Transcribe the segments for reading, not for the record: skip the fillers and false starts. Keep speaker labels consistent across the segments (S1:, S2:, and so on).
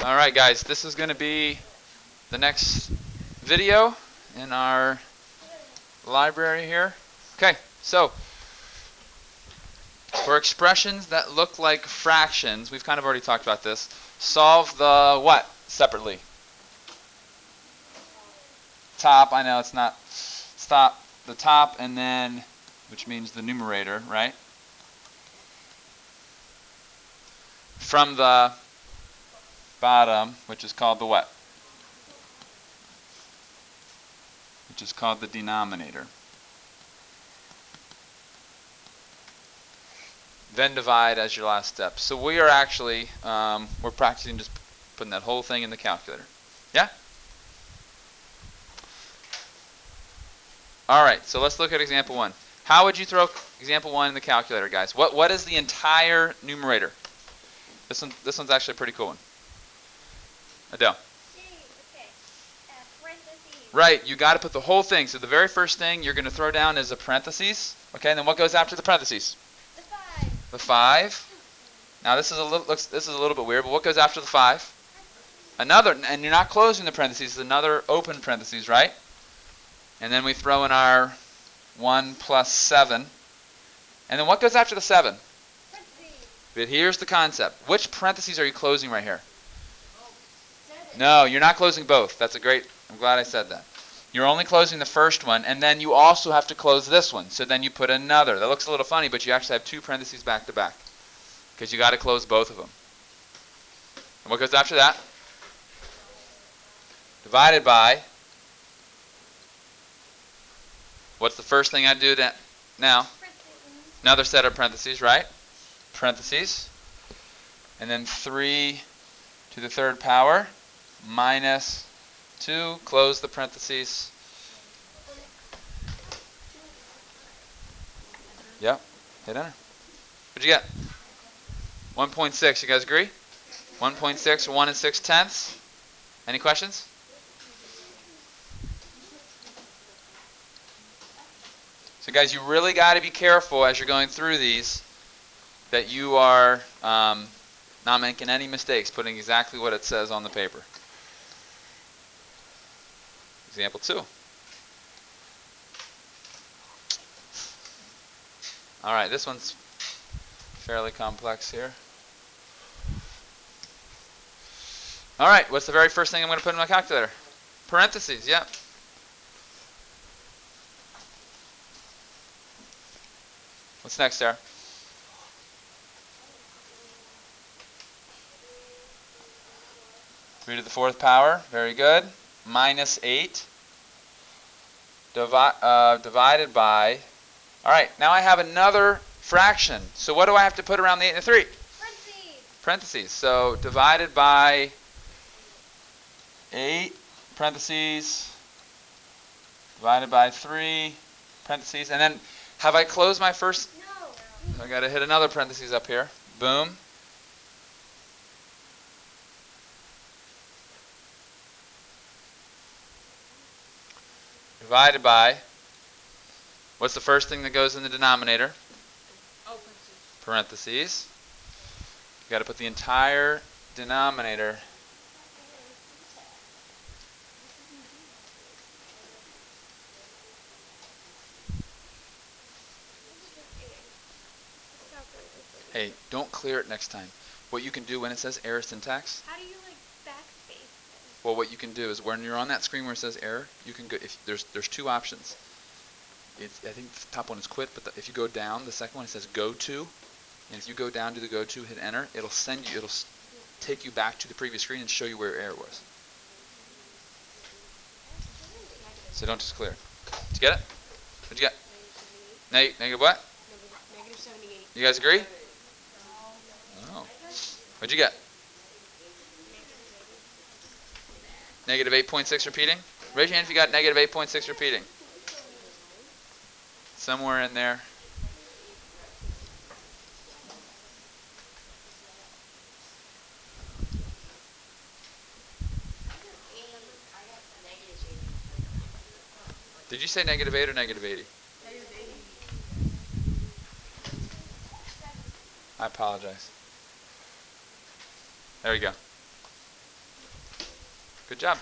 S1: All right, guys, this is going to be the next video in our library here. Okay, so for expressions that look like fractions, we've kind of already talked about this. Solve the what separately? Top, I know it's not. Stop the top and then, which means the numerator, right? From the bottom, which is called the what? Which is called the denominator. Then divide as your last step. So we are actually, we're practicing just putting that whole thing in the calculator. Yeah? All right, so let's look at example 1. How would you throw example 1 in the calculator, guys? What is the entire numerator? This one's actually a pretty cool one. Adele. Right, you got to put the whole thing. So the very first thing you're going to throw down is a parentheses. Okay, and then what goes after the parentheses?
S2: The 5.
S1: The 5. Now this is a little bit weird, but what goes after the 5? Another, and you're not closing the parentheses, it's another open parentheses, right? And then we throw in our 1 plus 7. And then what goes after the 7? But here's the concept. Which parentheses are you closing right here?
S2: 7.
S1: No, you're not closing both. That's a great, I'm glad I said that. You're only closing the first one, and then you also have to close this one. So then you put another. That looks a little funny, but you actually have 2 parentheses back to back, because you got to close both of them. And what goes after that? Divided by. What's the first thing I do now? Another set of parentheses, right? Parentheses. And then 3 to the 3rd power minus 2. Close the parentheses. Yep. Hit enter. What'd you get? 1.6. You guys agree? 1.6 or 1 6/10. Any questions? So guys, you really got to be careful as you're going through these that you are not making any mistakes, putting exactly what it says on the paper. Example 2. All right, this one's fairly complex here. All right, what's the very first thing I'm going to put in my calculator? Parentheses, yep. What's next, Sarah? Three to the 4th power, very good. Minus 8 divided by. All right, now I have another fraction. So what do I have to put around the 8 and the 3? Parentheses. So divided by 8 parentheses divided by 3 parentheses, and then have I closed my first?
S2: No.
S1: I got to hit another parentheses up here. Boom. Divided by, what's the first thing that goes in the denominator?
S2: Oh,
S1: Parentheses. You got to put the entire denominator. Hey, don't clear it next time. What you can do when it says error syntax,
S2: How do you backspace?
S1: well, what you can do is when you're on that screen where it says error, you can go. If there's 2 options. I think the top one is quit, but if you go down, the second one it says go to, and if you go down to the go to, hit enter, it'll take you back to the previous screen and show you where your error was. So don't just clear. Did you get it? What'd you get? Negative what?
S2: Negative 78.
S1: You guys agree? Oh. What'd you get? Negative 8.6 repeating? Raise your hand if you got negative 8.6 repeating. Somewhere in there. Did you say negative 8 or negative 80? I apologize. There you go. Good job.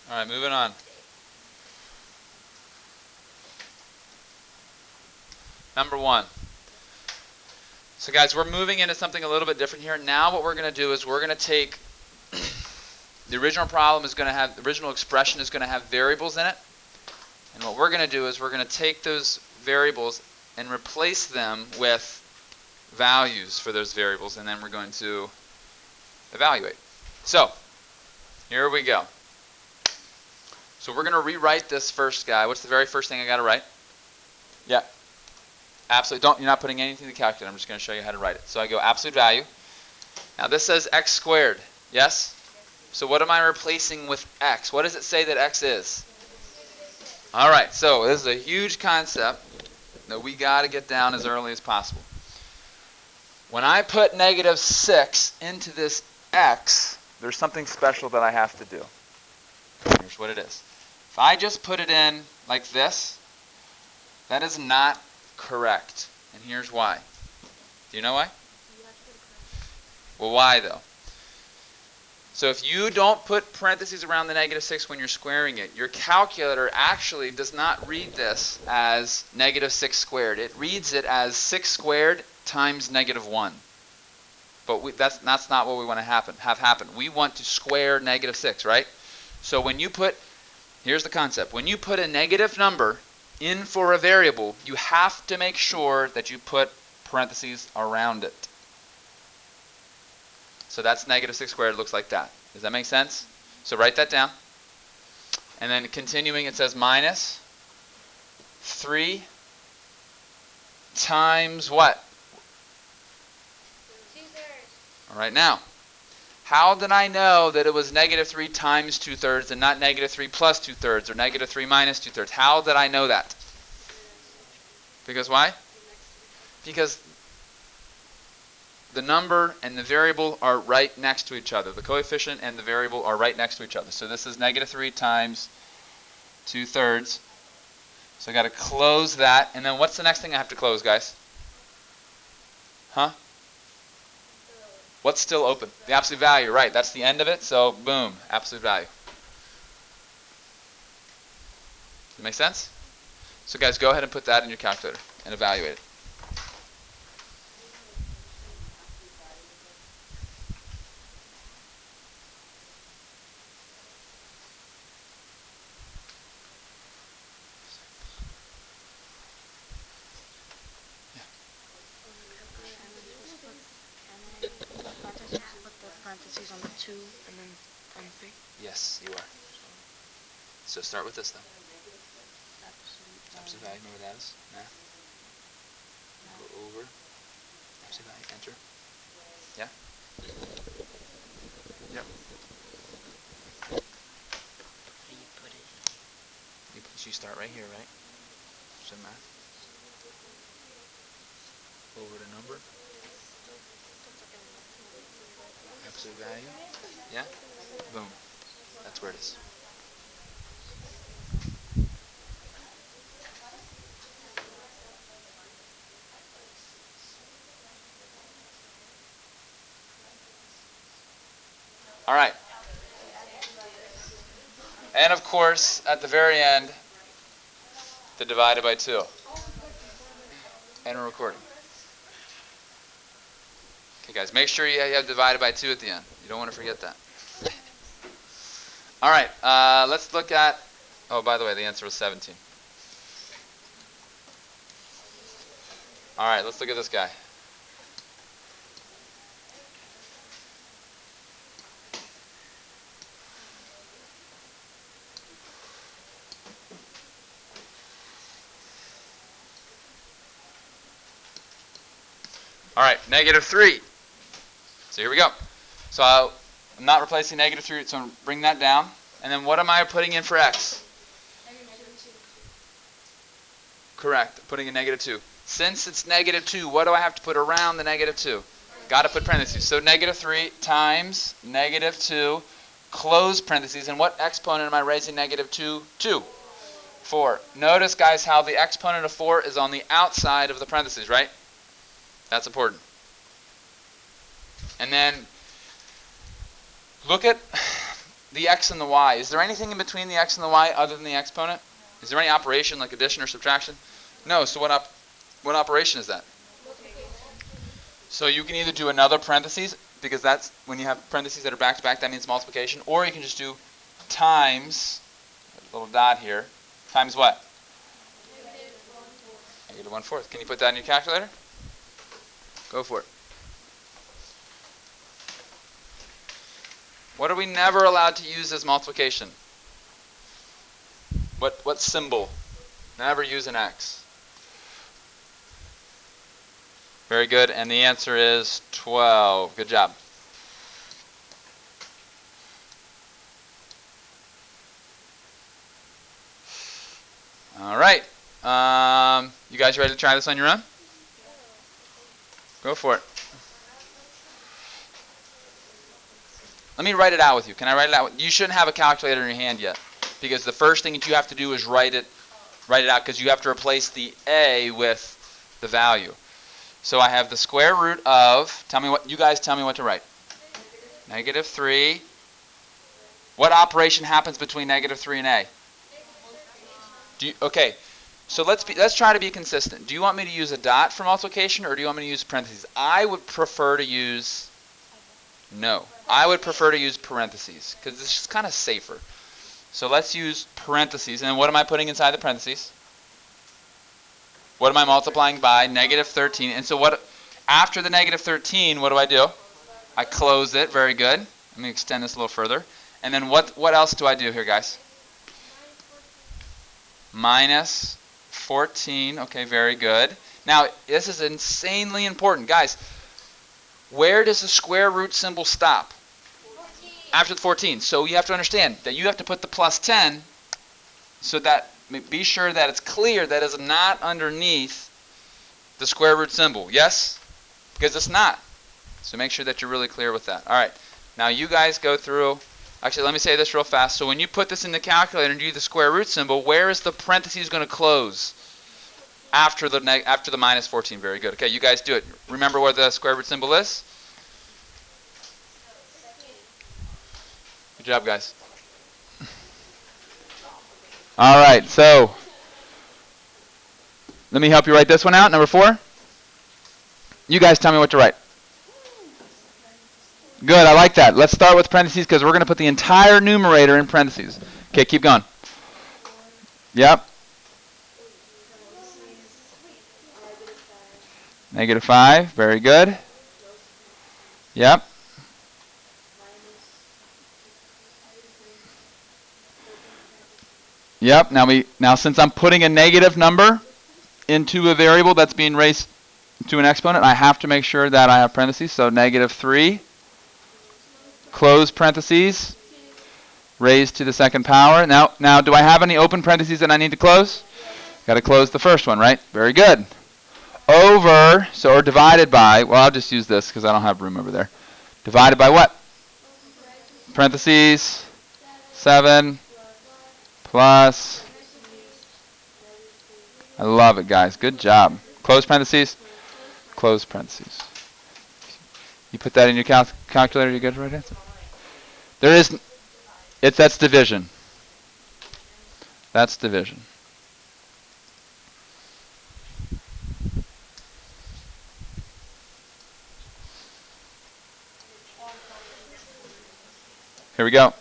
S1: All right, moving on. Number 1. So guys, we're moving into something a little bit different here. Now what we're going to do is we're going to take the original problem is going to have, the original expression is going to have variables in it. And what we're going to do is we're going to take those variables and replace them with values for those variables, and then we're going to evaluate. So, here we go. So we're going to rewrite this first guy. What's the very first thing I got to write? Yeah. Absolute. You're not putting anything in the calculator. I'm just going to show you how to write it. So I go absolute value. Now this says x squared. Yes? So what am I replacing with x? What does it say that x is? All right. So this is a huge concept that we got to get down as early as possible. When I put negative 6 into this x, there's something special that I have to do. Here's what it is. If I just put it in like this, that is not correct. And here's why. Do you know why? Well, why though? So if you don't put parentheses around the negative 6 when you're squaring it, your calculator actually does not read this as negative 6 squared. It reads it as 6 squared times negative 1. But that's not what we want to have happen. We want to square negative 6, right? So when you put, here's the concept. When you put a negative number in for a variable, you have to make sure that you put parentheses around it. So that's negative 6 squared. It looks like that. Does that make sense? So write that down. And then continuing, it says minus 3 times what?
S2: 2/3.
S1: All right, now, how did I know that it was negative 3 times 2/3 and not negative 3 plus 2/3 or negative 3 minus 2/3? How did I know that? Because why? Because the number and the variable are right next to each other. The coefficient and the variable are right next to each other. So this is negative 3 times 2/3. So I got to close that. And then what's the next thing I have to close, guys? Huh? What's still open? The absolute value, right. That's the end of it. So boom, absolute value. Does that make sense? So guys, go ahead and put that in your calculator and evaluate it.
S3: Parentheses on the 2 and then on 3?
S1: Yes, you are. So start with this then. Absolute value, remember that is? Math. Go over. Absolute value, enter. Yeah? Yep.
S3: How do you put it?
S1: You start right here, right? So math. Over the number. Absolute value. Yeah? Boom. That's where it is. All right. And of course, at the very end, the divided by 2. And we're recording. Okay, guys, make sure you have divided by 2 at the end. You don't want to forget that. All right, let's look at, oh, by the way, the answer was 17. All right, let's look at this guy. All right, negative 3. So here we go. So I'm not replacing negative 3, so I'm going to bring that down. And then what am I putting in for x? Correct, putting in negative 2. Since it's negative 2, what do I have to put around the negative 2? Got to put parentheses. So negative 3 times negative 2, close parentheses. And what exponent am I raising negative 2 to? 4. Notice, guys, how the exponent of 4 is on the outside of the parentheses, right? That's important. And then look at the x and the y. Is there anything in between the x and the y other than the exponent? Is there any operation like addition or subtraction? No. So what operation is that? So you can either do another parentheses, because that's when you have parentheses that are back to back, that means multiplication, or you can just do times, a little dot here, times what? Negative 1/4. Can you put that in your calculator? Go for it. What are we never allowed to use as multiplication? What symbol? Never use an x. Very good, and the answer is 12. Good job. All right. You guys ready to try this on your own? Go for it. Let me write it out with you. Can I write it out? You shouldn't have a calculator in your hand yet, because the first thing that you have to do is write it out, because you have to replace the a with the value. So I have the square root of, you guys tell me what to write. Negative 3. What operation happens between negative 3 and a? Okay, so let's try to be consistent. Do you want me to use a dot for multiplication, or do you want me to use parentheses? I would prefer to use, no. I would prefer to use parentheses, because it's just kind of safer. So let's use parentheses, and what am I putting inside the parentheses? What am I multiplying by? Negative 13. And so after the negative 13, what do? I close it. Very good. Let me extend this a little further. And then what else do I do here, guys? Minus 14. Okay, very good. Now, this is insanely important. Guys, where does the square root symbol stop?
S2: 14.
S1: After the 14. So you have to understand that you have to put the plus 10 so that be sure that it's clear that it's not underneath the square root symbol. Yes? Because it's not. So make sure that you're really clear with that. All right. Now you guys go through. Actually, let me say this real fast. So when you put this in the calculator and do the square root symbol, where is the parentheses going to close? After the minus 14. Very good. Okay, you guys do it. Remember where the square root symbol is? Good job, guys. All right, so let me help you write this one out. Number 4. You guys tell me what to write. Good, I like that. Let's start with parentheses, because we're going to put the entire numerator in parentheses. Okay, keep going. Yep. Negative 5. Very good. Yep. Yep. Now since I'm putting a negative number into a variable that's being raised to an exponent, I have to make sure that I have parentheses. So negative 3, close parentheses, raised to the second power. Now, do I have any open parentheses that I need to close? Got to close the first one, right? Very good. Over, or divided by, well, I'll just use this because I don't have room over there. Divided by what? Parentheses, 7, plus. I love it, guys. Good job. Close parentheses, close parentheses. You put that in your calculator, you get the right answer? That's division. That's division. Here we go.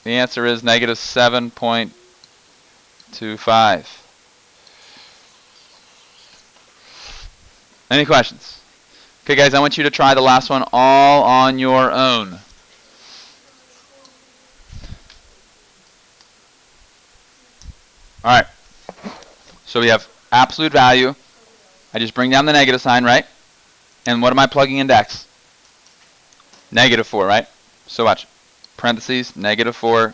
S1: The answer is negative 7.25. Any questions? Okay, guys, I want you to try the last one all on your own. All right. So we have absolute value. I just bring down the negative sign, right? And what am I plugging into x? Negative 4, right? So watch. Parentheses, negative 4,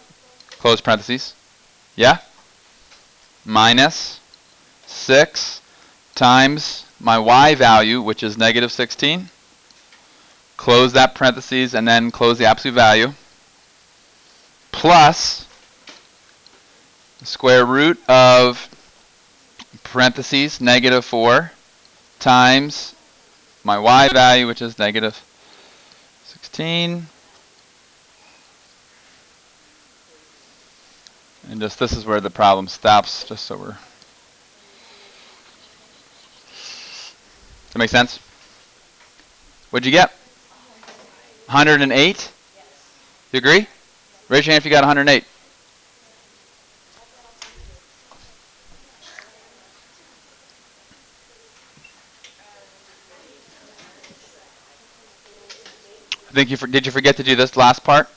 S1: close parentheses. Yeah? Minus 6 times my y value, which is negative 16. Close that parentheses and then close the absolute value. Plus Square root of parentheses negative 4 times my y value, which is negative 16. And just this is where the problem stops, just so we're... Does that make sense? What'd you get? 108? You agree? Raise your hand if you got 108. I think did you forget to do this last part?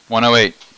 S1: $108.